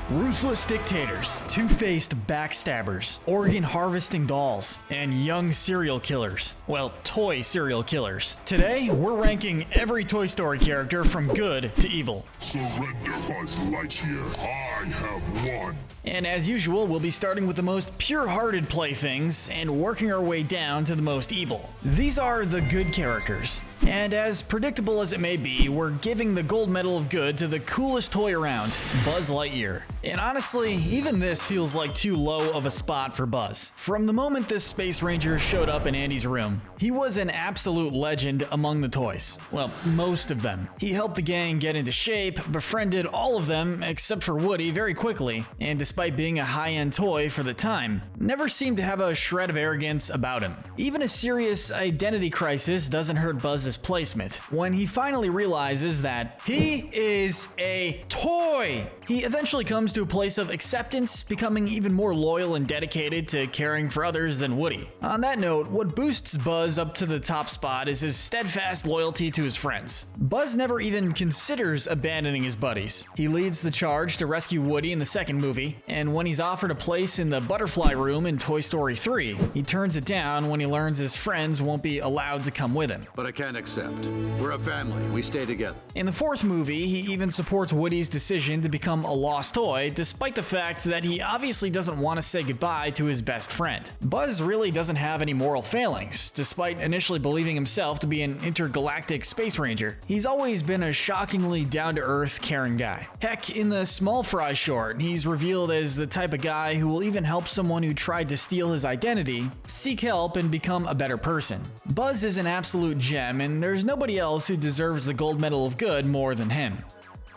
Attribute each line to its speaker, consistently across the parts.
Speaker 1: Ruthless dictators, two-faced backstabbers, organ-harvesting dolls, and young serial killers. Well, toy serial killers. Today, we're ranking every Toy Story character from good to evil.
Speaker 2: Surrender, Buzz Lightyear. I have won.
Speaker 1: And as usual, we'll be starting with the most pure-hearted playthings and working our way down to the most evil. These are the good characters. And as predictable as it may be, we're giving the gold medal of good to the coolest toy around, Buzz Lightyear. And honestly, even this feels like too low of a spot for Buzz. From the moment this Space Ranger showed up in Andy's room, he was an absolute legend among the toys. Well, most of them. He helped the gang get into shape, befriended all of them except for Woody very quickly, and despite being a high-end toy for the time, never seemed to have a shred of arrogance about him. Even a serious identity crisis doesn't hurt Buzz's placement when he finally realizes that he is a toy. He eventually comes to a place of acceptance, becoming even more loyal and dedicated to caring for others than Woody. On that note, what boosts Buzz up to the top spot is his steadfast loyalty to his friends. Buzz never even considers abandoning his buddies. He leads the charge to rescue Woody in the second movie, and when he's offered a place in the butterfly room in Toy Story 3, he turns it down when he learns his friends won't be allowed to come with him.
Speaker 3: But I can't accept. We're a family. We stay together.
Speaker 1: In the fourth movie, he even supports Woody's decision to become a lost toy, despite the fact that he obviously doesn't want to say goodbye to his best friend. Buzz really doesn't have any moral failings, despite initially believing himself to be an intergalactic space ranger. He's always been a shockingly down-to-earth, caring guy. Heck, in the Small Fry short, he's revealed as the type of guy who will even help someone who tried to steal his identity seek help and become a better person. Buzz is an absolute gem, and there's nobody else who deserves the gold medal of good more than him.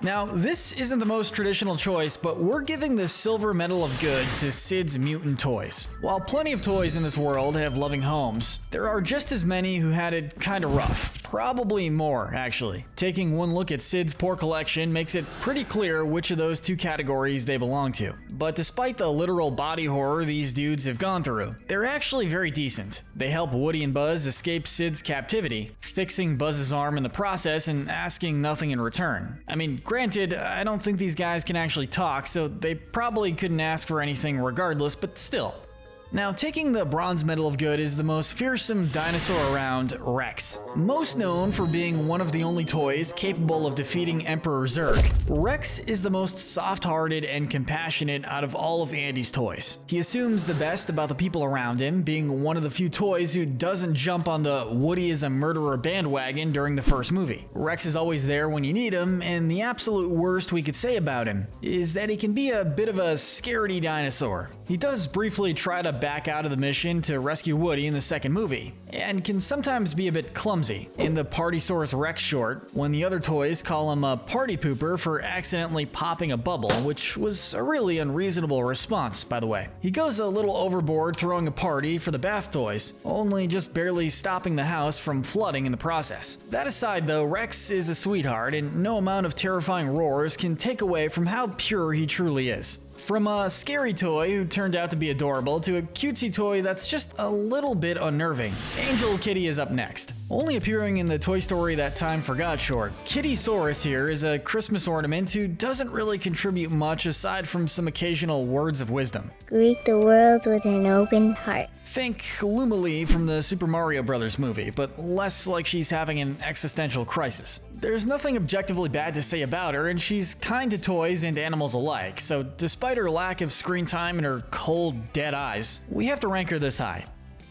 Speaker 1: Now, this isn't the most traditional choice, but we're giving the silver medal of good to Sid's mutant toys. While plenty of toys in this world have loving homes, there are just as many who had it kinda rough. Probably more, actually. Taking one look at Sid's poor collection makes it pretty clear which of those two categories they belong to. But despite the literal body horror these dudes have gone through, they're actually very decent. They help Woody and Buzz escape Sid's captivity, fixing Buzz's arm in the process and asking nothing in return. I mean, granted, I don't think these guys can actually talk, so they probably couldn't ask for anything regardless, but still. Now, taking the bronze medal of good is the most fearsome dinosaur around, Rex. Most known for being one of the only toys capable of defeating Emperor Zurg, Rex is the most soft-hearted and compassionate out of all of Andy's toys. He assumes the best about the people around him, being one of the few toys who doesn't jump on the Woody is a murderer bandwagon during the first movie. Rex is always there when you need him, and the absolute worst we could say about him is that he can be a bit of a scaredy dinosaur. He does briefly try to back out of the mission to rescue Woody in the second movie, and can sometimes be a bit clumsy. In the Partysaurus Rex short, when the other toys call him a party pooper for accidentally popping a bubble, which was a really unreasonable response, by the way. He goes a little overboard throwing a party for the bath toys, only just barely stopping the house from flooding in the process. That aside though, Rex is a sweetheart, and no amount of terrifying roars can take away from how pure he truly is. From a scary toy who turned out to be adorable to a cutesy toy that's just a little bit unnerving, Angel Kitty is up next. Only appearing in the Toy Story That Time Forgot short, Kittysaurus here is a Christmas ornament who doesn't really contribute much aside from some occasional words of wisdom.
Speaker 4: Greet the world with an open heart.
Speaker 1: Think Lumily from the Super Mario Bros. Movie, but less like she's having an existential crisis. There's nothing objectively bad to say about her, and she's kind to toys and animals alike, so despite her lack of screen time and her cold, dead eyes, we have to rank her this high.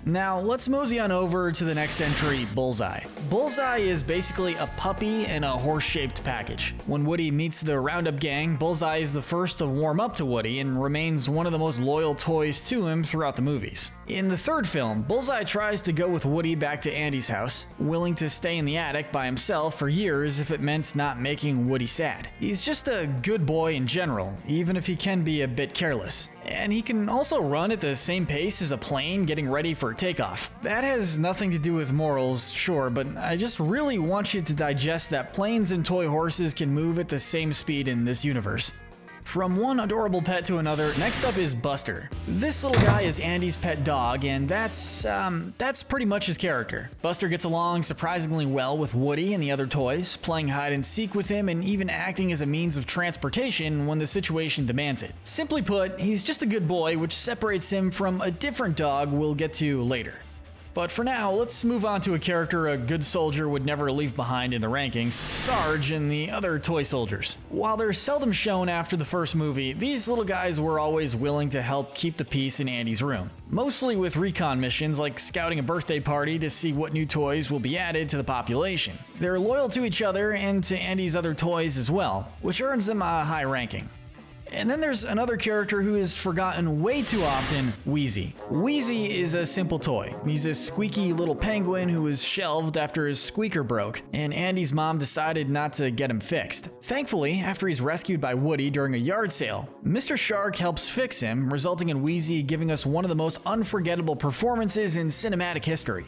Speaker 1: Now, let's mosey on over to the next entry, Bullseye. Bullseye is basically a puppy in a horse-shaped package. When Woody meets the Roundup gang, Bullseye is the first to warm up to Woody and remains one of the most loyal toys to him throughout the movies. In the third film, Bullseye tries to go with Woody back to Andy's house, willing to stay in the attic by himself for years if it meant not making Woody sad. He's just a good boy in general, even if he can be a bit careless. And he can also run at the same pace as a plane getting ready for takeoff. That has nothing to do with morals, sure, but I just really want you to digest that planes and toy horses can move at the same speed in this universe. From one adorable pet to another, next up is Buster. This little guy is Andy's pet dog, and that's pretty much his character. Buster gets along surprisingly well with Woody and the other toys, playing hide and seek with him and even acting as a means of transportation when the situation demands it. Simply put, he's just a good boy, which separates him from a different dog we'll get to later. But for now, let's move on to a character a good soldier would never leave behind in the rankings, Sarge and the other toy soldiers. While they're seldom shown after the first movie, these little guys were always willing to help keep the peace in Andy's room. Mostly with recon missions like scouting a birthday party to see what new toys will be added to the population. They're loyal to each other and to Andy's other toys as well, which earns them a high ranking. And then there's another character who is forgotten way too often, Wheezy. Wheezy is a simple toy. He's a squeaky little penguin who was shelved after his squeaker broke, and Andy's mom decided not to get him fixed. Thankfully, after he's rescued by Woody during a yard sale, Mr. Shark helps fix him, resulting in Wheezy giving us one of the most unforgettable performances in cinematic history.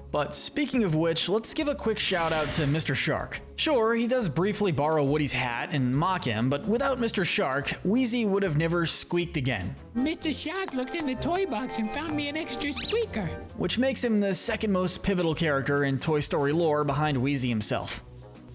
Speaker 1: But speaking of which, let's give a quick shout out to Mr. Shark. Sure, he does briefly borrow Woody's hat and mock him, but without Mr. Shark, Wheezy would have never squeaked again.
Speaker 5: Mr. Shark looked in the toy box and found me an extra squeaker.
Speaker 1: Which makes him the second most pivotal character in Toy Story lore behind Wheezy himself.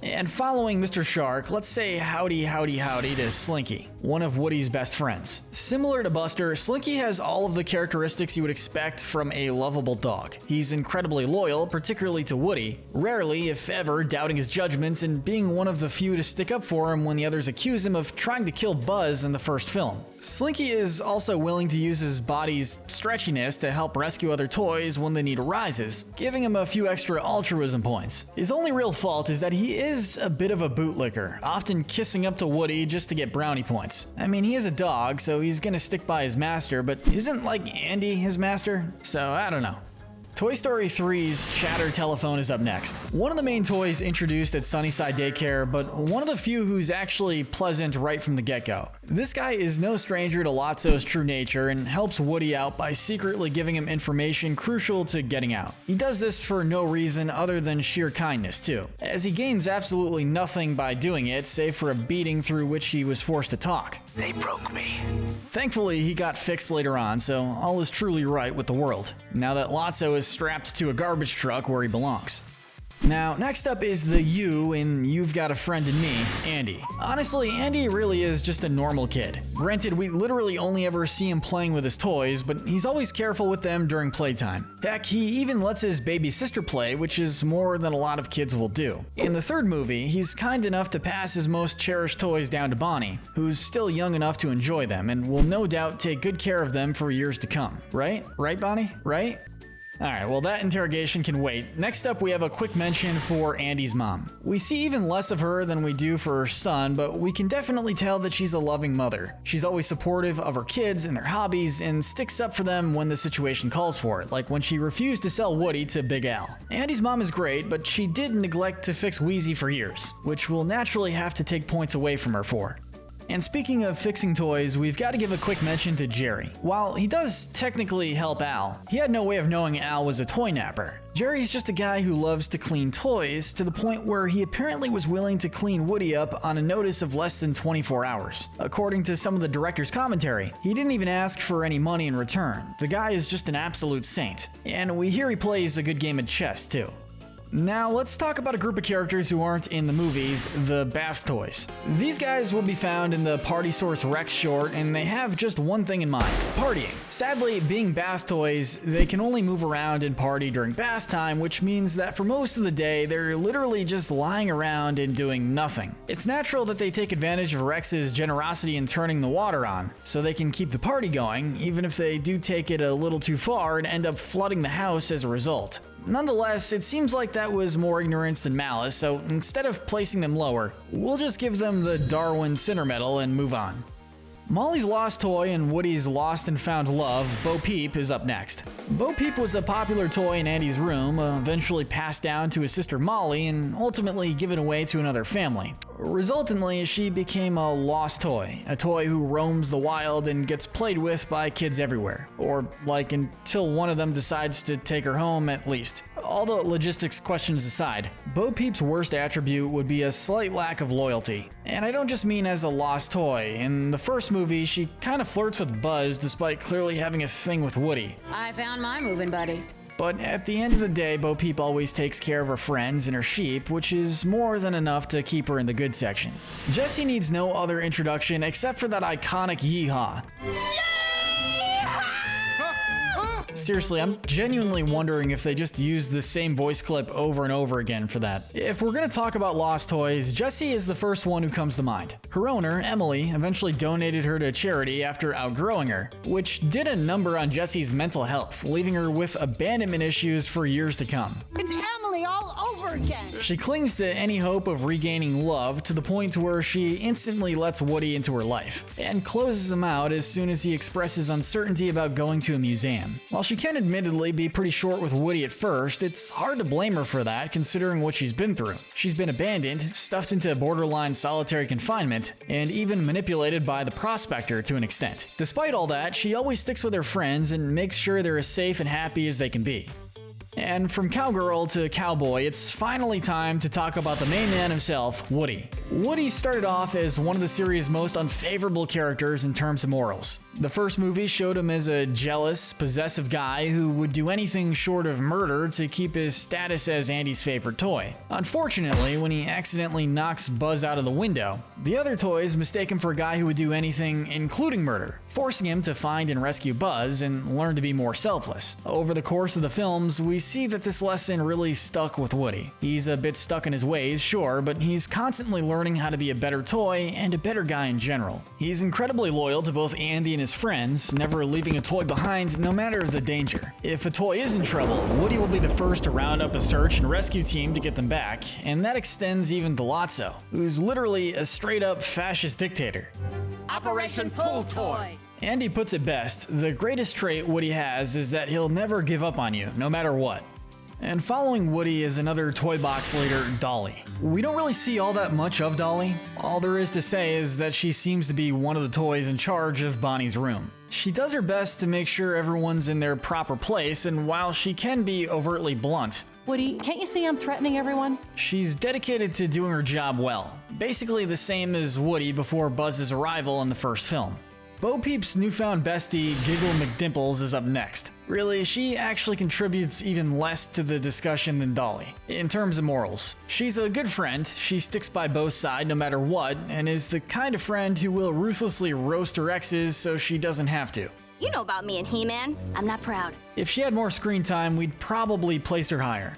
Speaker 1: And following Mr. Shark, let's say howdy howdy howdy to Slinky, one of Woody's best friends. Similar to Buster, Slinky has all of the characteristics you would expect from a lovable dog. He's incredibly loyal, particularly to Woody, rarely, if ever, doubting his judgments and being one of the few to stick up for him when the others accuse him of trying to kill Buzz in the first film. Slinky is also willing to use his body's stretchiness to help rescue other toys when the need arises, giving him a few extra altruism points. His only real fault is that he is a bit of a bootlicker, often kissing up to Woody just to get brownie points. I mean, he is a dog, so he's gonna stick by his master, but isn't like Andy his master? So I don't know. Toy Story 3's Chatter Telephone is up next. One of the main toys introduced at Sunnyside Daycare, but one of the few who's actually pleasant right from the get-go. This guy is no stranger to Lotso's true nature and helps Woody out by secretly giving him information crucial to getting out. He does this for no reason other than sheer kindness too, as he gains absolutely nothing by doing it save for a beating through which he was forced to talk.
Speaker 6: They broke me.
Speaker 1: Thankfully, he got fixed later on, so all is truly right with the world, now that Lotso is strapped to a garbage truck where he belongs. Now, next up is the you in You've Got a Friend in Me, Andy. Honestly, Andy really is just a normal kid. Granted, we literally only ever see him playing with his toys, but he's always careful with them during playtime. Heck, he even lets his baby sister play, which is more than a lot of kids will do. In the third movie, he's kind enough to pass his most cherished toys down to Bonnie, who's still young enough to enjoy them and will no doubt take good care of them for years to come. Right? Right, Bonnie? Right? Alright, well that interrogation can wait. Next up we have a quick mention for Andy's mom. We see even less of her than we do for her son, but we can definitely tell that she's a loving mother. She's always supportive of her kids and their hobbies and sticks up for them when the situation calls for it, like when she refused to sell Woody to Big Al. Andy's mom is great, but she did neglect to fix Wheezy for years, which we'll naturally have to take points away from her for. And speaking of fixing toys, we've got to give a quick mention to Jerry. While he does technically help Al, he had no way of knowing Al was a toy napper. Jerry's just a guy who loves to clean toys to the point where he apparently was willing to clean Woody up on a notice of less than 24 hours. According to some of the director's commentary, he didn't even ask for any money in return. The guy is just an absolute saint. And we hear he plays a good game of chess too. Now let's talk about a group of characters who aren't in the movies, the Bath Toys. These guys will be found in the Party Source Rex short, and they have just one thing in mind: partying. Sadly, being Bath Toys, they can only move around and party during bath time, which means that for most of the day, they're literally just lying around and doing nothing. It's natural that they take advantage of Rex's generosity in turning the water on, so they can keep the party going, even if they do take it a little too far and end up flooding the house as a result. Nonetheless, it seems like that was more ignorance than malice, so instead of placing them lower, we'll just give them the Darwin Cinder Medal and move on. Molly's lost toy and Woody's lost and found love, Bo Peep, is up next. Bo Peep was a popular toy in Andy's room, eventually passed down to his sister Molly, and ultimately given away to another family. Resultantly, she became a lost toy, a toy who roams the wild and gets played with by kids everywhere. Or, like, until one of them decides to take her home, at least. All the logistics questions aside, Bo Peep's worst attribute would be a slight lack of loyalty. And I don't just mean as a lost toy. In the first movie, she kind of flirts with Buzz despite clearly having a thing with Woody.
Speaker 6: I found my moving buddy.
Speaker 1: But at the end of the day, Bo Peep always takes care of her friends and her sheep, which is more than enough to keep her in the good section. Jessie needs no other introduction except for that iconic yeehaw. Seriously, I'm genuinely wondering if they just used the same voice clip over and over again for that. If we're gonna talk about lost toys, Jessie is the first one who comes to mind. Her owner, Emily, eventually donated her to charity after outgrowing her, which did a number on Jessie's mental health, leaving her with abandonment issues for years to come.
Speaker 6: It's Emily all over again.
Speaker 1: She clings to any hope of regaining love to the point where she instantly lets Woody into her life, and closes him out as soon as he expresses uncertainty about going to a museum. While she can admittedly be pretty short with Woody at first, it's hard to blame her for that considering what she's been through. She's been abandoned, stuffed into borderline solitary confinement, and even manipulated by the prospector to an extent. Despite all that, she always sticks with her friends and makes sure they're as safe and happy as they can be. And from cowgirl to cowboy, it's finally time to talk about the main man himself, Woody. Woody started off as one of the series' most unfavorable characters in terms of morals. The first movie showed him as a jealous, possessive guy who would do anything short of murder to keep his status as Andy's favorite toy. Unfortunately, when he accidentally knocks Buzz out of the window, the other toys mistake him for a guy who would do anything, including murder, forcing him to find and rescue Buzz and learn to be more selfless. Over the course of the films, we see that this lesson really stuck with Woody. He's a bit stuck in his ways, sure, but he's constantly learning how to be a better toy and a better guy in general. He's incredibly loyal to both Andy and his friends, never leaving a toy behind no matter the danger. If a toy is in trouble, Woody will be the first to round up a search and rescue team to get them back, and that extends even to Lotso, who's literally a straight-up fascist dictator.
Speaker 6: Operation Pull Toy.
Speaker 1: Andy puts it best, the greatest trait Woody has is that he'll never give up on you, no matter what. And following Woody is another toy box leader, Dolly. We don't really see all that much of Dolly. All there is to say is that she seems to be one of the toys in charge of Bonnie's room. She does her best to make sure everyone's in their proper place, and while she can be overtly blunt,
Speaker 7: Woody, can't you see I'm threatening everyone?
Speaker 1: she's dedicated to doing her job well. Basically the same as Woody before Buzz's arrival in the first film. Bo Peep's newfound bestie, Giggle McDimples, is up next. Really, she actually contributes even less to the discussion than Dolly, in terms of morals. She's a good friend, she sticks by Bo's side no matter what, and is the kind of friend who will ruthlessly roast her exes so she doesn't have to.
Speaker 8: You know about me and He-Man. I'm not proud.
Speaker 1: If she had more screen time, we'd probably place her higher.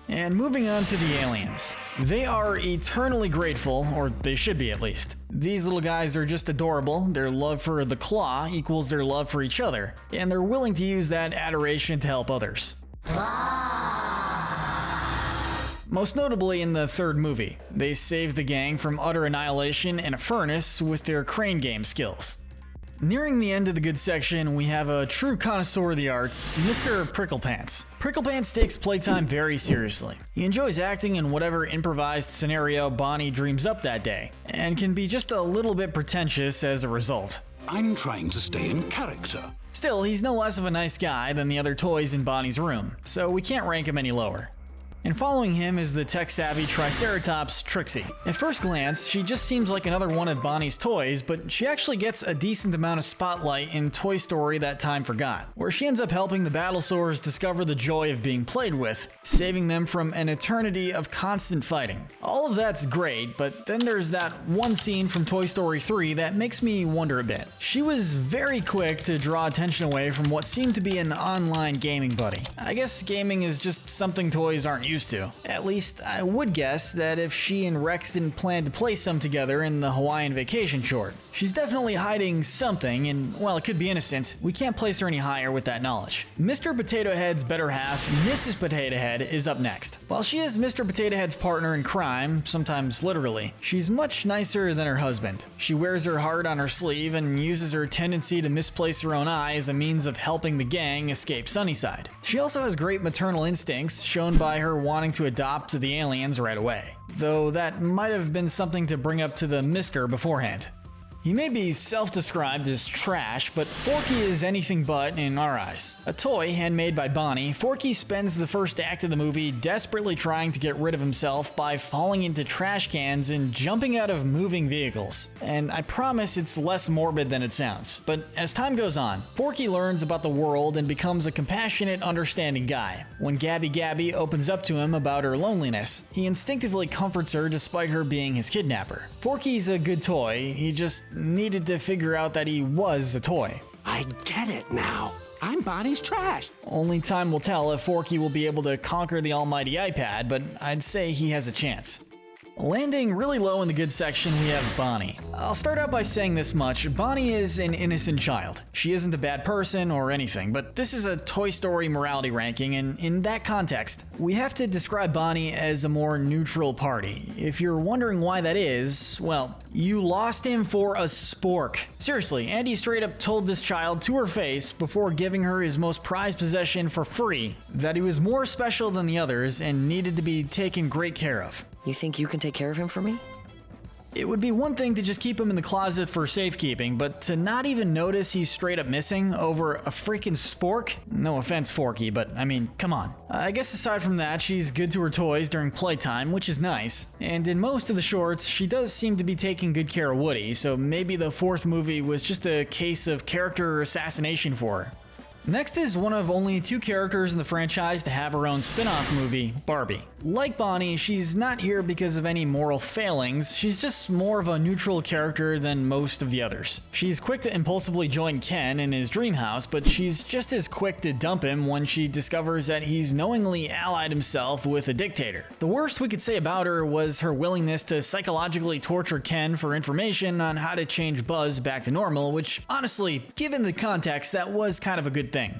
Speaker 1: And moving on to the aliens. They are eternally grateful, or they should be at least. These little guys are just adorable, their love for the claw equals their love for each other, and they're willing to use that adoration to help others. Most notably in the third movie, they save the gang from utter annihilation in a furnace with their crane game skills. Nearing the end of the good section, we have a true connoisseur of the arts, Mr. Pricklepants. Pricklepants takes playtime very seriously. He enjoys acting in whatever improvised scenario Bonnie dreams up that day, and can be just a little bit pretentious as a result.
Speaker 2: I'm trying to stay in character.
Speaker 1: Still, he's no less of a nice guy than the other toys in Bonnie's room, so we can't rank him any lower. And following him is the tech-savvy Triceratops, Trixie. At first glance, she just seems like another one of Bonnie's toys, but she actually gets a decent amount of spotlight in Toy Story That Time Forgot, where she ends up helping the Battlesaurs discover the joy of being played with, saving them from an eternity of constant fighting. All of that's great, but then there's that one scene from Toy Story 3 that makes me wonder a bit. She was very quick to draw attention away from what seemed to be an online gaming buddy. I guess gaming is just something toys aren't used to. At least, I would guess that if she and Rex didn't plan to play some together in the Hawaiian vacation short. She's definitely hiding something, and while it could be innocent, we can't place her any higher with that knowledge. Mr. Potato Head's better half, Mrs. Potato Head, is up next. While she is Mr. Potato Head's partner in crime, sometimes literally, she's much nicer than her husband. She wears her heart on her sleeve and uses her tendency to misplace her own eye as a means of helping the gang escape Sunnyside. She also has great maternal instincts, shown by her wanting to adopt the aliens right away. Though that might have been something to bring up to the Mr. beforehand. He may be self-described as trash, but Forky is anything but in our eyes. A toy handmade by Bonnie, Forky spends the first act of the movie desperately trying to get rid of himself by falling into trash cans and jumping out of moving vehicles. And I promise it's less morbid than it sounds. But as time goes on, Forky learns about the world and becomes a compassionate, understanding guy. When Gabby opens up to him about her loneliness, he instinctively comforts her despite her being his kidnapper. Forky's a good toy, he just needed to figure out that he was a toy.
Speaker 9: I get it now. I'm Bonnie's trash.
Speaker 1: Only time will tell if Forky will be able to conquer the almighty iPad, but I'd say he has a chance. Landing really low in the good section, we have Bonnie. I'll start out by saying this much: Bonnie is an innocent child. She isn't a bad person or anything, but this is a Toy Story morality ranking, and in that context, we have to describe Bonnie as a more neutral party. If you're wondering why that is, well, you lost him for a spork. Seriously, Andy straight up told this child to her face before giving her his most prized possession for free that he was more special than the others and needed to be taken great care of.
Speaker 10: You think you can take care of him for me?
Speaker 1: It would be one thing to just keep him in the closet for safekeeping, but to not even notice he's straight up missing over a freaking spork? No offense, Forky, but I mean, come on. I guess aside from that, she's good to her toys during playtime, which is nice. And in most of the shorts, she does seem to be taking good care of Woody, so maybe the fourth movie was just a case of character assassination for her. Next is one of only 2 characters in the franchise to have her own spin-off movie, Barbie. Like Bonnie, she's not here because of any moral failings, she's just more of a neutral character than most of the others. She's quick to impulsively join Ken in his dream house, but she's just as quick to dump him when she discovers that he's knowingly allied himself with a dictator. The worst we could say about her was her willingness to psychologically torture Ken for information on how to change Buzz back to normal, which honestly, given the context, that was kind of a good thing.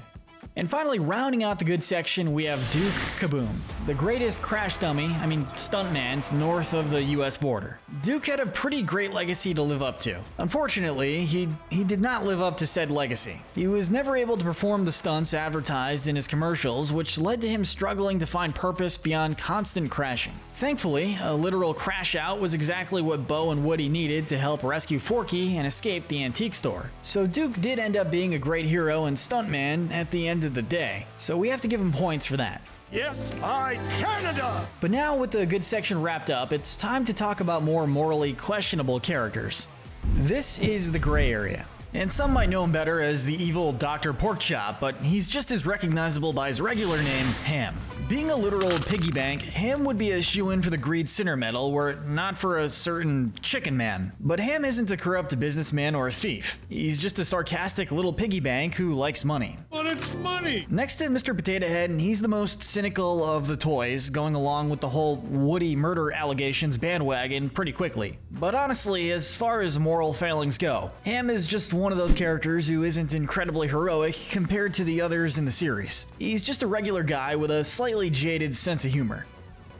Speaker 1: And finally, rounding out the good section, we have Duke Kaboom, the greatest crash dummy, stuntman north of the US border. Duke had a pretty great legacy to live up to. Unfortunately, he did not live up to said legacy. He was never able to perform the stunts advertised in his commercials, which led to him struggling to find purpose beyond constant crashing. Thankfully, a literal crash out was exactly what Bo and Woody needed to help rescue Forky and escape the antique store. So Duke did end up being a great hero and stuntman at the end of the day, so we have to give him points for that.
Speaker 9: Yes, I Canada!
Speaker 1: But now with the good section wrapped up, it's time to talk about more morally questionable characters. This is the gray area. And some might know him better as the evil Dr. Porkchop, but he's just as recognizable by his regular name, Ham. Being a literal piggy bank, Ham would be a shoo-in for the Greed Sinner medal were it not for a certain chicken man. But Ham isn't a corrupt businessman or a thief. He's just a sarcastic little piggy bank who likes money.
Speaker 9: But it's money!
Speaker 1: Next to Mr. Potato Head, he's the most cynical of the toys, going along with the whole Woody murder allegations bandwagon pretty quickly. But honestly, as far as moral failings go, Ham is just one of those characters who isn't incredibly heroic compared to the others in the series. He's just a regular guy with a slightly jaded sense of humor.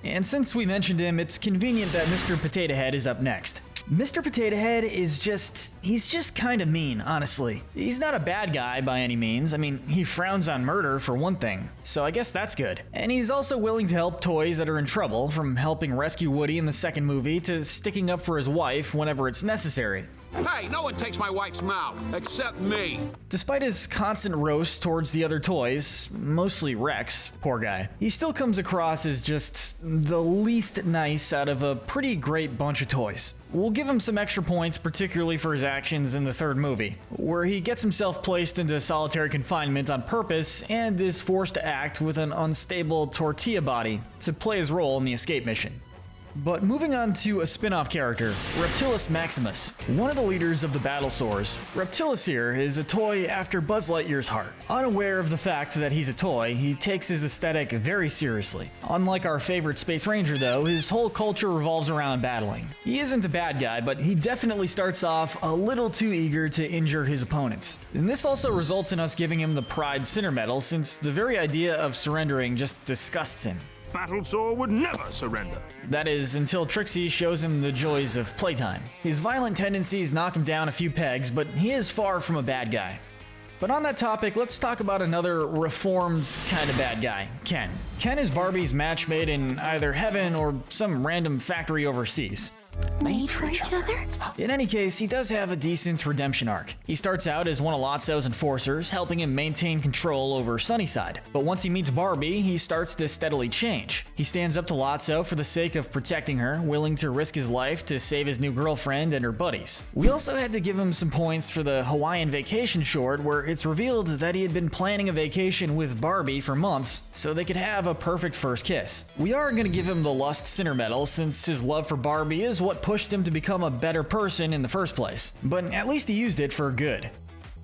Speaker 1: And since we mentioned him, it's convenient that Mr. Potato Head is up next. Mr. Potato Head is he's just kind of mean, honestly. He's not a bad guy by any means. He frowns on murder for one thing, so I guess that's good. And he's also willing to help toys that are in trouble, from helping rescue Woody in the second movie to sticking up for his wife whenever it's necessary.
Speaker 3: Hey, no one takes my wife's mouth, except me.
Speaker 1: Despite his constant roast towards the other toys, mostly Rex, poor guy, he still comes across as just the least nice out of a pretty great bunch of toys. We'll give him some extra points, particularly for his actions in the third movie, where he gets himself placed into solitary confinement on purpose and is forced to act with an unstable tortilla body to play his role in the escape mission. But moving on to a spin-off character, Reptilis Maximus, one of the leaders of the Battlesaurs. Reptilis here is a toy after Buzz Lightyear's heart. Unaware of the fact that he's a toy, he takes his aesthetic very seriously. Unlike our favorite Space Ranger though, his whole culture revolves around battling. He isn't a bad guy, but he definitely starts off a little too eager to injure his opponents. And this also results in us giving him the Pride Sinner medal, since the very idea of surrendering just disgusts him.
Speaker 9: Battlesaur would never surrender.
Speaker 1: That is, until Trixie shows him the joys of playtime. His violent tendencies knock him down a few pegs, but he is far from a bad guy. But on that topic, let's talk about another reformed kind of bad guy, Ken. Ken is Barbie's match made in either heaven or some random factory overseas.
Speaker 6: Made for each other?
Speaker 1: In any case, he does have a decent redemption arc. He starts out as one of Lotso's enforcers, helping him maintain control over Sunnyside. But once he meets Barbie, he starts to steadily change. He stands up to Lotso for the sake of protecting her, willing to risk his life to save his new girlfriend and her buddies. We also had to give him some points for the Hawaiian vacation short, where it's revealed that he had been planning a vacation with Barbie for months so they could have a perfect first kiss. We are going to give him the Lust Sinner medal since his love for Barbie is what pushed him to become a better person in the first place, but at least he used it for good.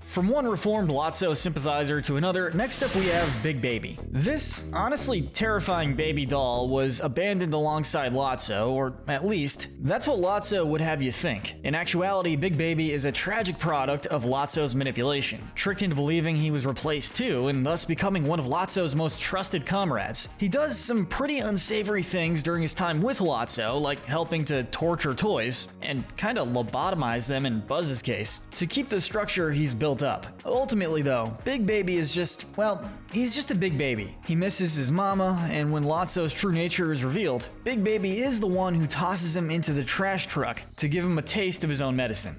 Speaker 1: From one reformed Lotso sympathizer to another, next up we have Big Baby. This honestly terrifying baby doll was abandoned alongside Lotso, or at least, that's what Lotso would have you think. In actuality, Big Baby is a tragic product of Lotso's manipulation, tricked into believing he was replaced too, and thus becoming one of Lotso's most trusted comrades. He does some pretty unsavory things during his time with Lotso, like helping to torture toys, and kinda lobotomize them in Buzz's case, to keep the structure he's built up. Ultimately though, Big Baby is just, well, he's just a big baby. He misses his mama, and when Lotso's true nature is revealed, Big Baby is the one who tosses him into the trash truck to give him a taste of his own medicine.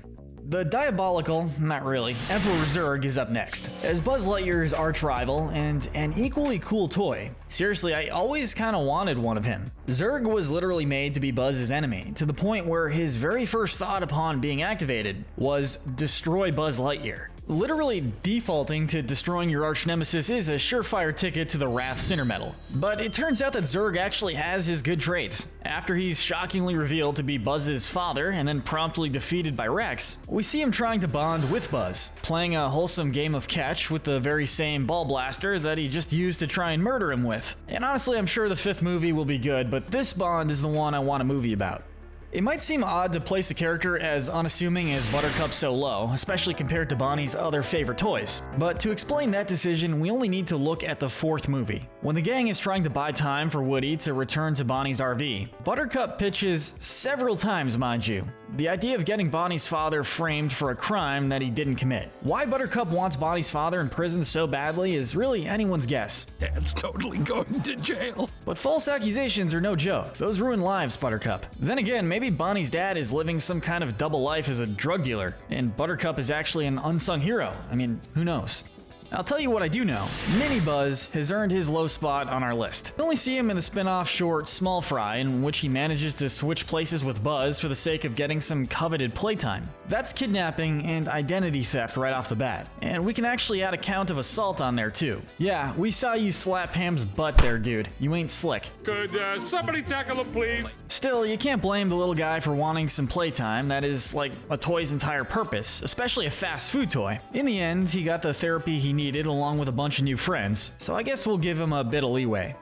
Speaker 1: The diabolical, not really, Emperor Zurg is up next. As Buzz Lightyear's arch rival and an equally cool toy. Seriously, I always kinda wanted one of him. Zurg was literally made to be Buzz's enemy, to the point where his very first thought upon being activated was destroy Buzz Lightyear. Literally defaulting to destroying your arch nemesis is a surefire ticket to the Wrath Sinner medal. But it turns out that Zurg actually has his good traits. After he's shockingly revealed to be Buzz's father and then promptly defeated by Rex, we see him trying to bond with Buzz, playing a wholesome game of catch with the very same ball blaster that he just used to try and murder him with. And honestly, I'm sure the 5th movie will be good, but this bond is the one I want a movie about. It might seem odd to place a character as unassuming as Buttercup so low, especially compared to Bonnie's other favorite toys. But to explain that decision, we only need to look at the 4th movie. When the gang is trying to buy time for Woody to return to Bonnie's RV, Buttercup pitches several times, mind you, the idea of getting Bonnie's father framed for a crime that he didn't commit. Why Buttercup wants Bonnie's father in prison so badly is really anyone's guess.
Speaker 9: Dad's totally going to jail.
Speaker 1: But false accusations are no joke. Those ruin lives, Buttercup. Then again, maybe Bonnie's dad is living some kind of double life as a drug dealer, and Buttercup is actually an unsung hero. I mean, who knows? I'll tell you what I do know. Mini Buzz has earned his low spot on our list. We only see him in the spin-off short Small Fry, in which he manages to switch places with Buzz for the sake of getting some coveted playtime. That's kidnapping and identity theft right off the bat. And we can actually add a count of assault on there too. Yeah, we saw you slap Ham's butt there, dude. You ain't slick.
Speaker 9: Could somebody tackle him, please?
Speaker 1: Still, you can't blame the little guy for wanting some playtime. That is like a toy's entire purpose, especially a fast food toy. In the end, he got the therapy he needed along with a bunch of new friends, so I guess we'll give him a bit of leeway.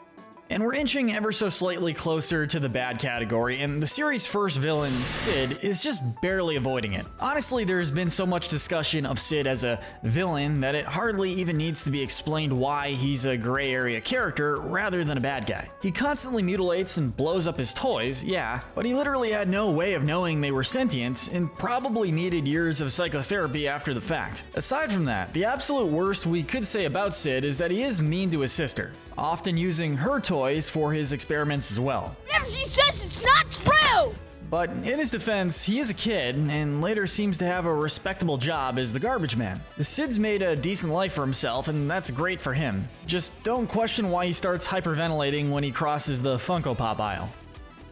Speaker 1: And we're inching ever so slightly closer to the bad category, and the series' first villain, Sid, is just barely avoiding it. Honestly, there's been so much discussion of Sid as a villain that it hardly even needs to be explained why he's a gray area character rather than a bad guy. He constantly mutilates and blows up his toys, yeah, but he literally had no way of knowing they were sentient and probably needed years of psychotherapy after the fact. Aside from that, the absolute worst we could say about Sid is that he is mean to his sister, often using her toys for his experiments as well.
Speaker 6: If she says it's not true!
Speaker 1: But in his defense, he is a kid, and later seems to have a respectable job as the garbage man. Sid's made a decent life for himself, and that's great for him. Just don't question why he starts hyperventilating when he crosses the Funko Pop aisle.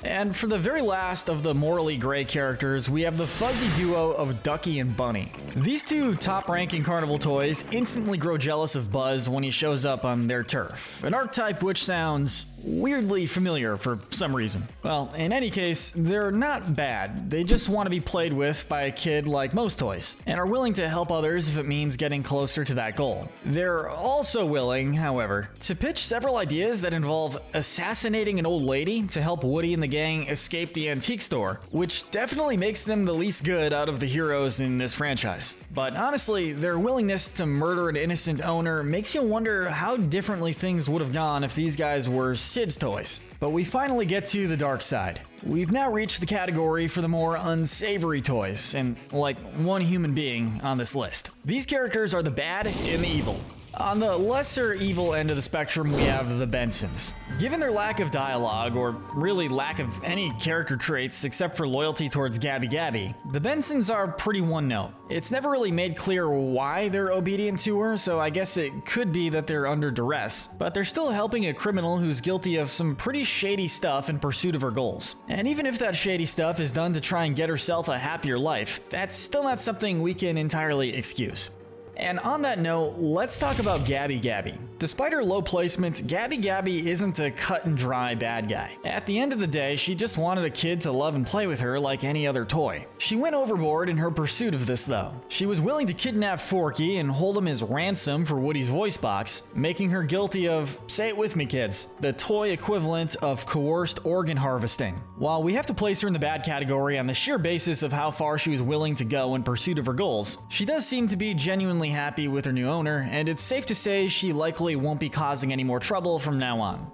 Speaker 1: And for the very last of the morally gray characters, we have the fuzzy duo of Ducky and Bunny. These two top-ranking carnival toys instantly grow jealous of Buzz when he shows up on their turf, an archetype which sounds weirdly familiar for some reason. Well, in any case, they're not bad. They just want to be played with by a kid like most toys, and are willing to help others if it means getting closer to that goal. They're also willing, however, to pitch several ideas that involve assassinating an old lady to help Woody and the gang escape the antique store, which definitely makes them the least good out of the heroes in this franchise. But honestly, their willingness to murder an innocent owner makes you wonder how differently things would have gone if these guys were Sid's toys. But we finally get to the dark side. We've now reached the category for the more unsavory toys, and like one human being on this list. These characters are the bad and the evil. On the lesser evil end of the spectrum, we have the Bensons. Given their lack of dialogue, or really lack of any character traits except for loyalty towards Gabby Gabby, the Bensons are pretty one note. It's never really made clear why they're obedient to her, so I guess it could be that they're under duress, but they're still helping a criminal who's guilty of some pretty shady stuff in pursuit of her goals. And even if that shady stuff is done to try and get herself a happier life, that's still not something we can entirely excuse. And on that note, let's talk about Gabby Gabby. Despite her low placement, Gabby Gabby isn't a cut and dry bad guy. At the end of the day, she just wanted a kid to love and play with her like any other toy. She went overboard in her pursuit of this though. She was willing to kidnap Forky and hold him as ransom for Woody's voice box, making her guilty of, say it with me kids, the toy equivalent of coerced organ harvesting. While we have to place her in the bad category on the sheer basis of how far she was willing to go in pursuit of her goals, she does seem to be genuinely happy with her new owner, and it's safe to say she likely won't be causing any more trouble from now on.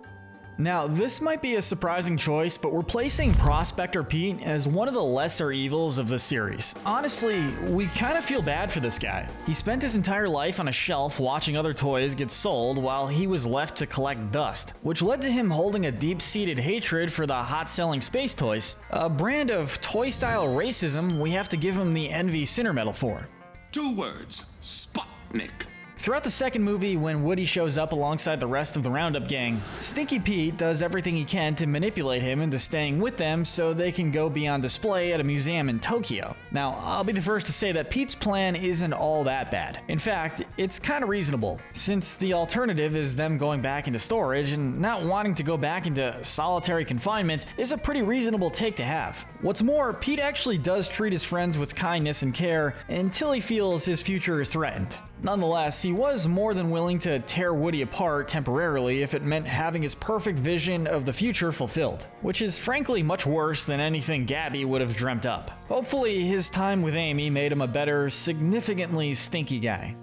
Speaker 1: Now, this might be a surprising choice, but we're placing Prospector Pete as one of the lesser evils of the series. Honestly, we kind of feel bad for this guy. He spent his entire life on a shelf watching other toys get sold while he was left to collect dust, which led to him holding a deep-seated hatred for the hot-selling space toys, a brand of toy-style racism we have to give him the Envy Sinner Medal for.
Speaker 2: 2 words. Sputnik.
Speaker 1: Throughout the second movie, when Woody shows up alongside the rest of the Roundup gang, Stinky Pete does everything he can to manipulate him into staying with them so they can go be on display at a museum in Tokyo. Now, I'll be the first to say that Pete's plan isn't all that bad. In fact, it's kind of reasonable, since the alternative is them going back into storage, and not wanting to go back into solitary confinement is a pretty reasonable take to have. What's more, Pete actually does treat his friends with kindness and care until he feels his future is threatened. Nonetheless, he was more than willing to tear Woody apart temporarily if it meant having his perfect vision of the future fulfilled, which is frankly much worse than anything Gabby would have dreamt up. Hopefully, his time with Amy made him a better, significantly stinky guy.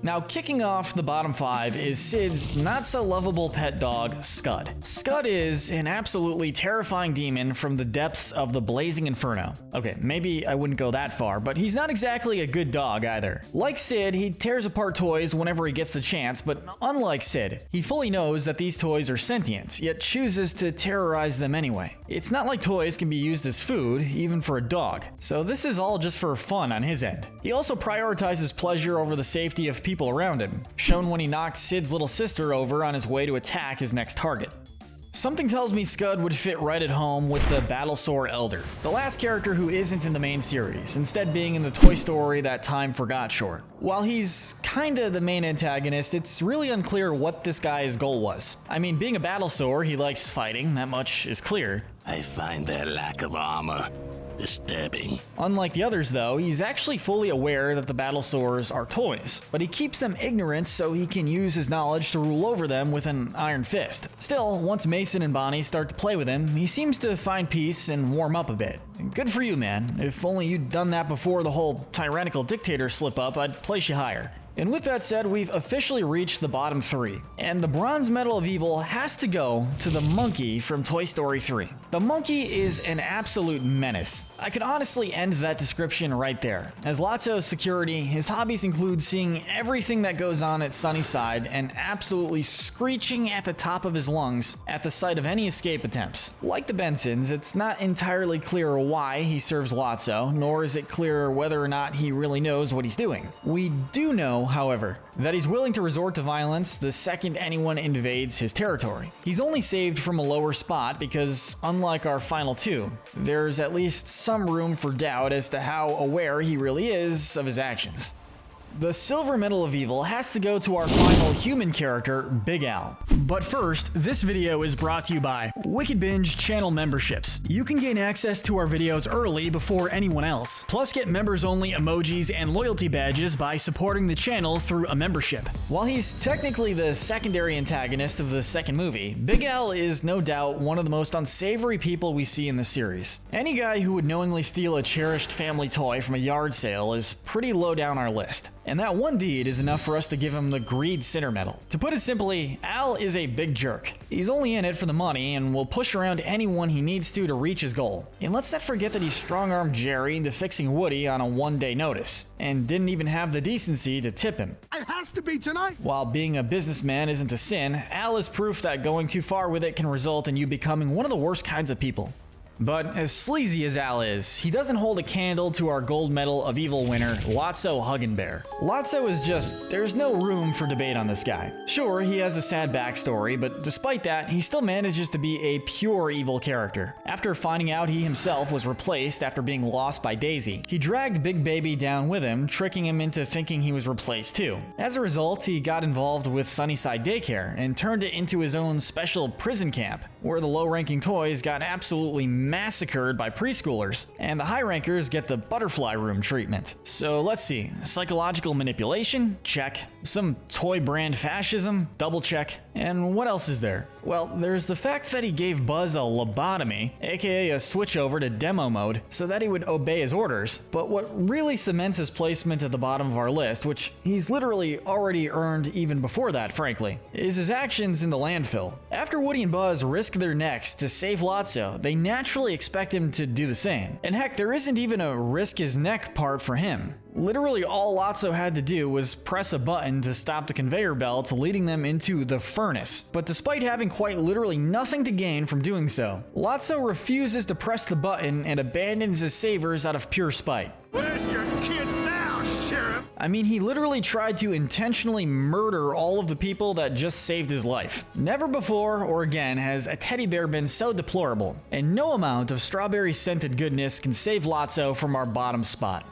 Speaker 1: Now, kicking off the bottom 5 is Sid's not-so-lovable pet dog, Scud. Scud is an absolutely terrifying demon from the depths of the blazing inferno. Okay, maybe I wouldn't go that far, but he's not exactly a good dog either. Like Sid, he tears apart toys whenever he gets the chance, but unlike Sid, he fully knows that these toys are sentient, yet chooses to terrorize them anyway. It's not like toys can be used as food, even for a dog, so this is all just for fun on his end. He also prioritizes pleasure over the safety of people around him, shown when he knocked Sid's little sister over on his way to attack his next target. Something tells me Scud would fit right at home with the Battlesore Elder, the last character who isn't in the main series, instead being in the Toy Story That Time Forgot short. While he's kinda the main antagonist, it's really unclear what this guy's goal was. I mean, being a Battlesore, he likes fighting, that much is clear.
Speaker 11: I find their lack of armor disturbing.
Speaker 1: Unlike the others though, he's actually fully aware that the Battlesores are toys, but he keeps them ignorant so he can use his knowledge to rule over them with an iron fist. Still, once Mason and Bonnie start to play with him, he seems to find peace and warm up a bit. Good for you, man. If only you'd done that before the whole tyrannical dictator slip up, I'd place you higher. And with that said, we've officially reached the bottom 3. And the bronze medal of evil has to go to the monkey from Toy Story 3. The monkey is an absolute menace. I could honestly end that description right there. As Lotso's security, his hobbies include seeing everything that goes on at Sunnyside and absolutely screeching at the top of his lungs at the sight of any escape attempts. Like the Bensons, it's not entirely clear why he serves Lotso, nor is it clear whether or not he really knows what he's doing. We do know, however, that he's willing to resort to violence the second anyone invades his territory. He's only saved from a lower spot because, unlike our final 2, there's at least some room for doubt as to how aware he really is of his actions. The silver medal of evil has to go to our final human character, Big Al. But first, this video is brought to you by WickedBinge channel memberships. You can gain access to our videos early before anyone else, plus get members-only emojis and loyalty badges by supporting the channel through a membership. While he's technically the secondary antagonist of the second movie, Big Al is no doubt one of the most unsavory people we see in the series. Any guy who would knowingly steal a cherished family toy from a yard sale is pretty low down our list. And that one deed is enough for us to give him the Greed Sinner Medal. To put it simply, Al is is a big jerk. He's only in it for the money and will push around anyone he needs to reach his goal. And let's not forget that he strong-armed Jerry into fixing Woody on a one-day notice, and didn't even have the decency to tip him.
Speaker 12: It has to be tonight!
Speaker 1: While being a businessman isn't a sin, Al is proof that going too far with it can result in you becoming one of the worst kinds of people. But as sleazy as Al is, he doesn't hold a candle to our gold medal of evil winner, Lotso Huggenbear. Lotso is just, there's no room for debate on this guy. Sure, he has a sad backstory, but despite that, he still manages to be a pure evil character. After finding out he himself was replaced after being lost by Daisy, he dragged Big Baby down with him, tricking him into thinking he was replaced too. As a result, he got involved with Sunnyside Daycare and turned it into his own special prison camp, where the low-ranking toys got absolutely massacred by preschoolers, and the high-rankers get the butterfly room treatment. So let's see, psychological manipulation? Check. Some toy brand fascism? Double check. And what else is there? Well, there's the fact that he gave Buzz a lobotomy, aka a switch over to demo mode, so that he would obey his orders. But what really cements his placement at the bottom of our list, which he's literally already earned even before that, frankly, is his actions in the landfill. After Woody and Buzz risk their necks to save Lotso, they naturally expect him to do the same. And heck, there isn't even a risk his neck part for him. Literally all Lotso had to do was press a button to stop the conveyor belt leading them into the furnace. But despite having quite literally nothing to gain from doing so, Lotso refuses to press the button and abandons his savers out of pure spite.
Speaker 9: Where's your kid now, Sheriff?
Speaker 1: I mean, he literally tried to intentionally murder all of the people that just saved his life. Never before or again has a teddy bear been so deplorable, and no amount of strawberry-scented goodness can save Lotso from our bottom spot.